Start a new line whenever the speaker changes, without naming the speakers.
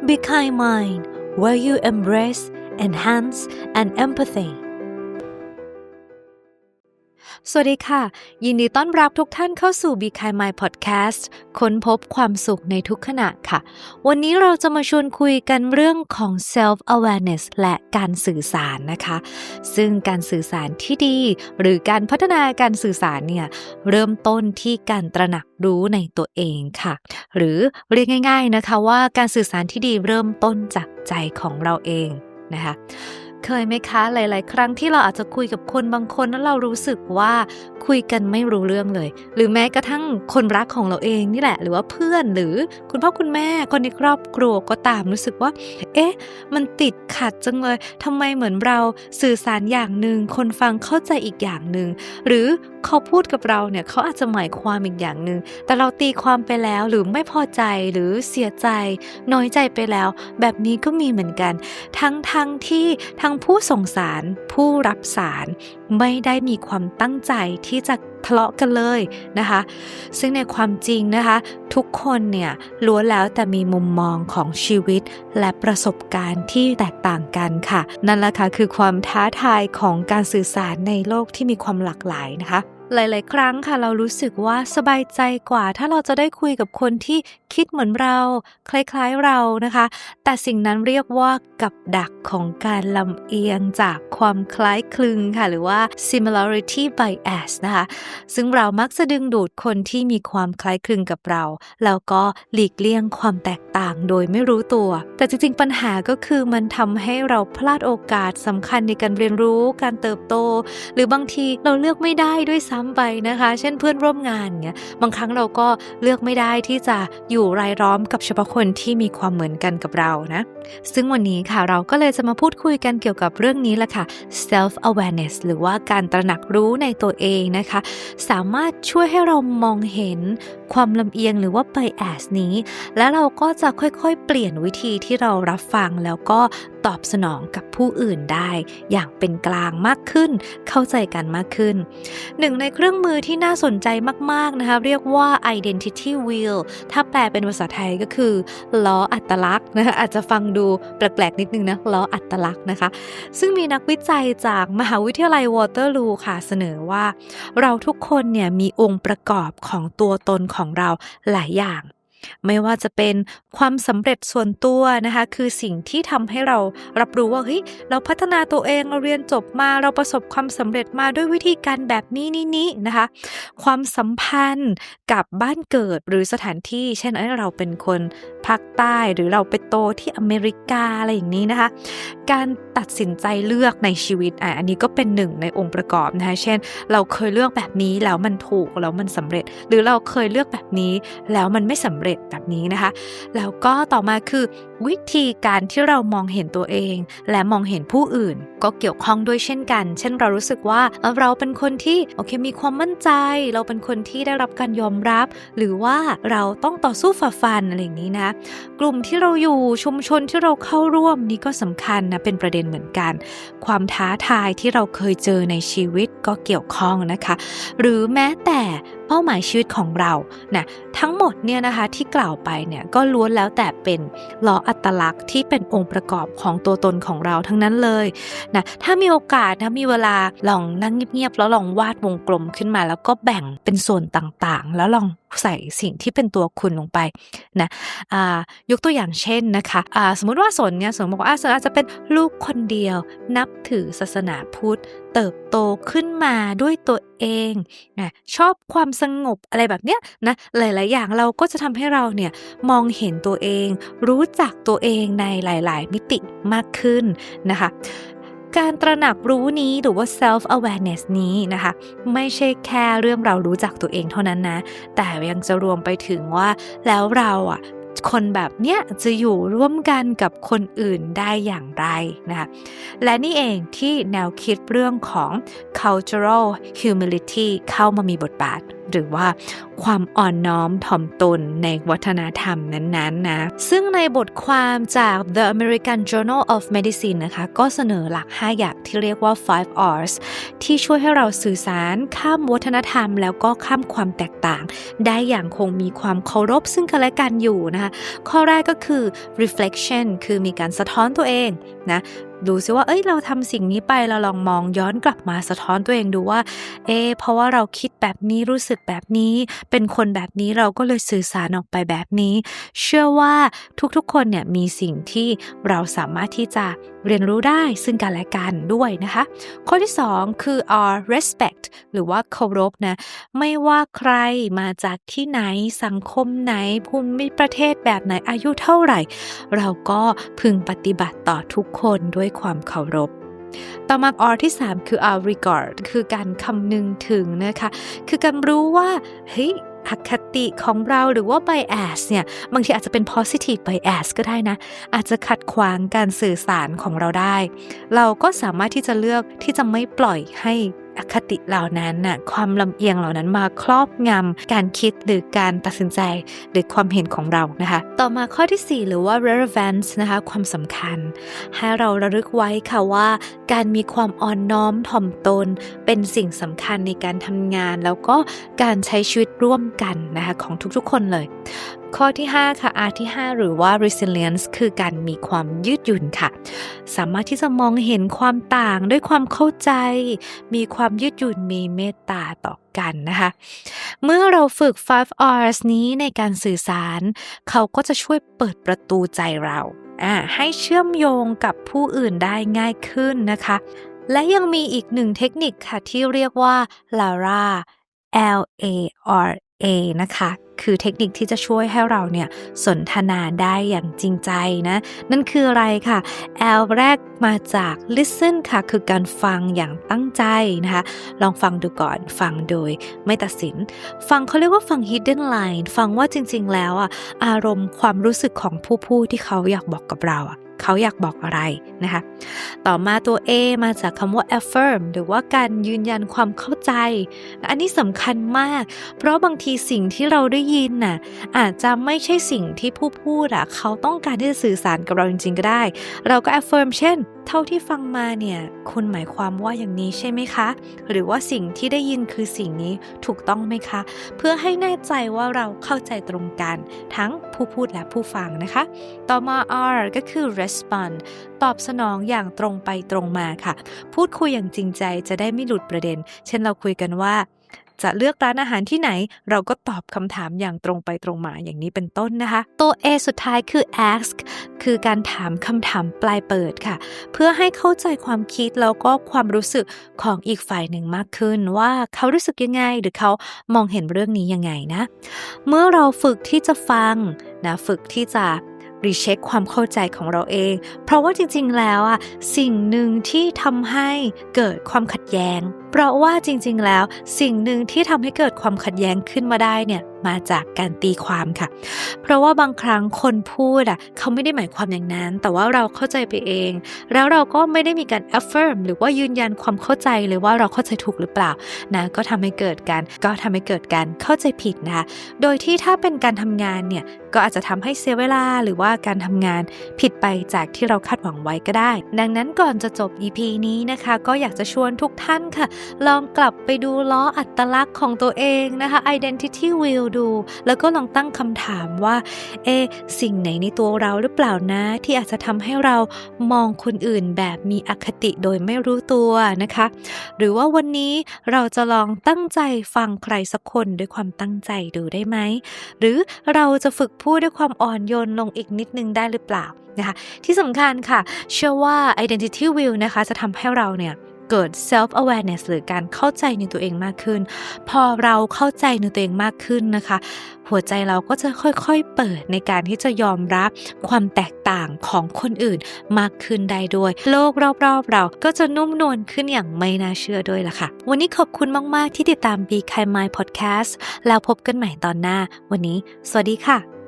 Be Kind Mind where you embrace, enhance and empathy สวัสดีค่ะยินดีต้อนรับทุกท่านเข้าสู่ Be Kind Mind Podcast ค้นพบความสุขในทุกขณะค่ะวันนี้เราจะมาชวนคุยกันเรื่องของ self awareness และการสื่อสารนะคะซึ่งการสื่อสารที่ดีหรือการพัฒนาการสื่อสารเนี่ยเริ่มต้นที่การตระหนักรู้ในตัวเองค่ะหรือเรียกง่ายๆนะคะว่าการสื่อสารที่ดีเริ่มต้นจากใจของเราเองนะคะเคยไหมคะหลายๆครั้งที่เราอาจจะคุยกับคนบางคนแล้วเรารู้สึกว่าคุยกันไม่รู้เรื่องเลยหรือแม้กระทั่งคนรักของเราเองนี่แหละหรือว่าเพื่อนหรือคุณพ่อคุณแม่คนในครอบครัวก็ตามรู้สึกว่ามันติดขัดจังเลยทำไมเหมือนเราสื่อสารอย่างนึงคนฟังเข้าใจอีกอย่างนึงหรือเขาพูดกับเราเนี่ยเขาอาจจะหมายความอีกอย่างนึงแต่เราตีความไปแล้วหรือไม่พอใจหรือเสียใจน้อยใจไปแล้วแบบนี้ก็มีเหมือนกันทั้งที่ทั้งผู้ส่งสารผู้รับสารไม่ได้มีความตั้งใจที่จะทะเลาะกันเลยนะคะซึ่งในความจริงนะคะทุกคนเนี่ยล้วนแล้วแต่มีมุมมองของชีวิตและประสบการณ์ที่แตกต่างกันค่ะนั่นแหละค่ะคือความท้าทายของการสื่อสารในโลกที่มีความหลากหลายนะคะหลายๆครั้งค่ะเรารู้สึกว่าสบายใจกว่าถ้าเราจะได้คุยกับคนที่คิดเหมือนเราคล้ายๆเรานะคะแต่สิ่งนั้นเรียกว่ากับดักของการลำเอียงจากความคล้ายคลึงค่ะหรือว่า similarity bias นะคะซึ่งเรามักจะดึงดูดคนที่มีความคล้ายคลึงกับเราแล้วก็หลีกเลี่ยงความแตกต่างโดยไม่รู้ตัวแต่จริงๆปัญหาก็คือมันทำให้เราพลาดโอกาสสำคัญในการเรียนรู้การเติบโตหรือบางทีเราเลือกไม่ได้ด้วยซ้ำไปนะคะเช่นเพื่อนร่วมงานเงี้ยบางครั้งเราก็เลือกไม่ได้ที่จะอยู่รายล้อมกับเฉพาะคนที่มีความเหมือนกันกับเรานะซึ่งวันนี้ค่ะเราก็เลยจะมาพูดคุยกันเกี่ยวกับเรื่องนี้แหละค่ะ self awareness หรือว่าการตระหนักรู้ในตัวเองนะคะสามารถช่วยให้เรามองเห็นความลำเอียงหรือว่า bias นี้และเราก็จะค่อยๆเปลี่ยนวิธีที่เรารับฟังแล้วก็ตอบสนองกับผู้อื่นได้อย่างเป็นกลางมากขึ้นเข้าใจกันมากขึ้นหนึ่งในเครื่องมือที่น่าสนใจมากๆนะคะเรียกว่า identity wheel ถ้าแปลเป็นภาษาไทยก็คือล้ออัตลักษณ์นะคะอาจจะฟังดูแปลกๆนิดนึงนะล้ออัตลักษณ์นะคะซึ่งมีนักวิจัยจากมหาวิทยาลัยวอเตอร์ลูค่ะเสนอว่าเราทุกคนเนี่ยมีองค์ประกอบของตัวตนของเราหลายอย่างไม่ว่าจะเป็นความสำเร็จส่วนตัวนะคะคือสิ่งที่ทำให้เรารับรู้ว่าเฮ้ยเราพัฒนาตัวเองเราเรียนจบมาเราประสบความสำเร็จมาด้วยวิธีการแบบนี้นะคะความสัมพันธ์กับบ้านเกิดหรือสถานที่เช่นเราเป็นคนภาคใต้หรือเราไปโตที่อเมริกาอะไรอย่างนี้นะคะการตัดสินใจเลือกในชีวิตอันนี้ก็เป็นหนึ่งในองค์ประกอบนะคะเช่นเราเคยเลือกแบบนี้แล้วมันถูกแล้วมันสำเร็จหรือเราเคยเลือกแบบนี้แล้วมันไม่สำเร็จแบบนี้นะคะแล้วก็ต่อมาคือวิธีการที่เรามองเห็นตัวเองและมองเห็นผู้อื่นก็เกี่ยวข้องด้วยเช่นกันเช่นเรารู้สึกว่าเราเป็นคนที่มีความมั่นใจเราเป็นคนที่ได้รับการยอมรับหรือว่าเราต้องต่อสู้ฝ่าฟันอะไรอย่างนี้นะกลุ่มที่เราอยู่ชุมชนที่เราเข้าร่วมนี่ก็สำคัญนะเป็นประเด็นเหมือนกันความท้าทายที่เราเคยเจอในชีวิตก็เกี่ยวข้องนะคะหรือแม้แต่เป้าหมายชีวิตของเรานะทั้งหมดเนี่ยนะคะที่กล่าวไปเนี่ยก็ล้วนแล้วแต่เป็นล้ออัตลักษณ์ที่เป็นองค์ประกอบของตัวตนของเราทั้งนั้นเลยนะถ้ามีโอกาสนะมีเวลาลองนั่งเงียบๆแล้วลองวาดวงกลมขึ้นมาแล้วก็แบ่งเป็นส่วนต่างๆแล้วลองใส่สิ่งที่เป็นตัวคุณลงไปนะยกตัวอย่างเช่นนะคะสมมุติว่าสนบอกว่าสนอาจจะเป็นลูกคนเดียวนับถือศาสนาพุทธเติบโตขึ้นมาด้วยตัวเองนะชอบความสงบอะไรแบบเนี้ยนะหลายๆอย่างเราก็จะทำให้เราเนี่ยมองเห็นตัวเองรู้จักตัวเองในหลายๆมิติมากขึ้นนะคะการตระหนักรู้นี้หรือว่า self awareness นี้นะคะไม่ใช่แค่เรื่องเรารู้จักตัวเองเท่านั้นนะแต่ยังจะรวมไปถึงว่าแล้วเราคนแบบเนี้ยจะอยู่ร่วมกันกับคนอื่นได้อย่างไรนะคะและนี่เองที่แนวคิดเรื่องของ cultural humility เข้ามามีบทบาทหรือว่า ความอ่อนน้อมถ่อมตนในวัฒนธรรมนั้นๆนะซึ่งในบทความจาก The American Journal of Medicine นะคะก็เสนอหลัก5อย่างที่เรียกว่า 5 R's ที่ช่วยให้เราสื่อสารข้ามวัฒนธรรมแล้วก็ข้ามความแตกต่างได้อย่างคงมีความเคารพซึ่งกันและกันอยู่นะคะข้อแรกก็คือ reflection คือมีการสะท้อนตัวเองนะดูซิว่าเราทำสิ่งนี้ไปเราลองมองย้อนกลับมาสะท้อนตัวเองดูว่าเพราะว่าเราคิดแบบนี้รู้สึกแบบนี้เป็นคนแบบนี้เราก็เลยสื่อสารออกไปแบบนี้เชื่อว่าทุกๆคนเนี่ยมีสิ่งที่เราสามารถที่จะเรียนรู้ได้ซึ่งกันและกันด้วยนะคะข้อที่2คือ our respect หรือว่าเคารพนะไม่ว่าใครมาจากที่ไหนสังคมไหนภูมิประเทศแบบไหนอายุเท่าไหร่เราก็พึงปฏิบัติต่อทุกคนด้วยความเคารพต่อมา R ที่3คือ our regard คือการคำนึงถึงนะคะคือการรู้ว่าอคติของเราหรือว่า bias เนี่ยบางทีอาจจะเป็น positive bias ก็ได้นะอาจจะขัดขวางการสื่อสารของเราได้เราก็สามารถที่จะเลือกที่จะไม่ปล่อยให้อคติเหล่านั้นน่ะความลำเอียงเหล่านั้นมาครอบงำการคิดหรือการตัดสินใจหรือความเห็นของเรานะคะต่อมาข้อที่4หรือว่า relevance นะคะความสำคัญให้เราระลึกไว้ค่ะว่าการมีความอ่อนน้อมถ่อมตนเป็นสิ่งสำคัญในการทำงานแล้วก็การใช้ชีวิตร่วมกันนะคะของทุกๆคนเลยข้อที่5ค่ะ R ที่5หรือว่า resilience คือการมีความยืดหยุ่นค่ะสามารถที่จะมองเห็นความต่างด้วยความเข้าใจมีความยืดหยุ่นมีเมตตาต่อกันนะคะเมื่อเราฝึก 5Rs นี้ในการสื่อสารเขาก็จะช่วยเปิดประตูใจเราให้เชื่อมโยงกับผู้อื่นได้ง่ายขึ้นนะคะและยังมีอีกหนึ่งเทคนิคค่ะที่เรียกว่า LARA LARA นะคะคือเทคนิคที่จะช่วยให้เราเนี่ยสนทนาได้อย่างจริงใจนะนั่นคืออะไรค่ะ L แรกมาจาก listen ค่ะคือการฟังอย่างตั้งใจนะคะลองฟังดูก่อนฟังโดยไม่ตัดสินฟังเขาเรียกว่าฟัง hidden line ฟังว่าจริงๆแล้วอารมณ์ความรู้สึกของผู้พูดที่เขาอยากบอกกับเราเขาอยากบอกอะไรนะคะต่อมาตัว A มาจากคำว่า affirm หรือว่าการยืนยันความเข้าใจอันนี้สำคัญมากเพราะบางทีสิ่งที่เราได้ยินอาจจะไม่ใช่สิ่งที่ผู้พูดเขาต้องการที่จะสื่อสารกับเราจริงๆก็ได้เราก็ affirm เช่นเท่าที่ฟังมาเนี่ยคุณหมายความว่าอย่างนี้ใช่ไหมคะหรือว่าสิ่งที่ได้ยินคือสิ่งนี้ถูกต้องไหมคะเพื่อให้แน่ใจว่าเราเข้าใจตรงกันทั้งผู้พูดและผู้ฟังนะคะต่อมา R ก็คือ respond ตอบสนองอย่างตรงไปตรงมาค่ะพูดคุยอย่างจริงใจจะได้ไม่หลุดประเด็นเช่นเราคุยกันว่าจะเลือกร้านอาหารที่ไหนเราก็ตอบคำถามอย่างตรงไปตรงมาอย่างนี้เป็นต้นนะคะตัว A สุดท้ายคือ ask คือการถามคำถามปลายเปิดค่ะเพื่อให้เข้าใจความคิดแล้วก็ความรู้สึกของอีกฝ่ายหนึ่งมากขึ้นว่าเขารู้สึกยังไงหรือเขามองเห็นเรื่องนี้ยังไงนะเมื่อเราฝึกที่จะฟังนะฝึกที่จะรีเช็คความเข้าใจของเราเองเพราะว่าจริงๆแล้วสิ่งหนึ่งที่ทำให้เกิดความขัดแย้งเพราะว่าจริงๆแล้วสิ่งหนึ่งที่ทำให้เกิดความขัดแย้งขึ้นมาได้เนี่ยมาจากการตีความค่ะเพราะว่าบางครั้งคนพูดเขาไม่ได้หมายความอย่างนั้นแต่ว่าเราเข้าใจไปเองแล้วเราก็ไม่ได้มีการ affirm หรือว่ายืนยันความเข้าใจเลยว่าเราเข้าใจถูกหรือเปล่านะก็ทำให้เกิดการเข้าใจผิดนะคะโดยที่ถ้าเป็นการทำงานเนี่ยก็อาจจะทำให้เสียเวลาหรือว่าการทำงานผิดไปจากที่เราคาดหวังไว้ก็ได้ดังนั้นก่อนจะจบ EP นี้นะคะก็อยากจะชวนทุกท่านค่ะลองกลับไปดูล้ออัตลักษณ์ของตัวเองนะคะ identity wheel ดูแล้วก็ลองตั้งคำถามว่าสิ่งไหนในตัวเราหรือเปล่านะที่อาจจะทำให้เรามองคนอื่นแบบมีอคติโดยไม่รู้ตัวนะคะหรือว่าวันนี้เราจะลองตั้งใจฟังใครสักคนด้วยความตั้งใจดูได้ไหมหรือเราจะฝึกพูดด้วยความอ่อนโยนลงอีกนิดนึงได้หรือเปล่านะคะที่สำคัญค่ะเชื่อว่า identity wheel นะคะจะทำให้เราเนี่ยเกิด self awareness หรือการเข้าใจในตัวเองมากขึ้นพอเราเข้าใจในตัวเองมากขึ้นนะคะหัวใจเราก็จะค่อยๆเปิดในการที่จะยอมรับความแตกต่างของคนอื่นมากขึ้นได้ด้วยโลกรอบๆเราก็จะนุ่มนวลขึ้นอย่างไม่น่าเชื่อด้วยล่ะค่ะวันนี้ขอบคุณมากๆที่ติดตาม Be Kind Mind Podcast แล้วพบกันใหม่ตอนหน้าวันนี้สวัสดีค่ะ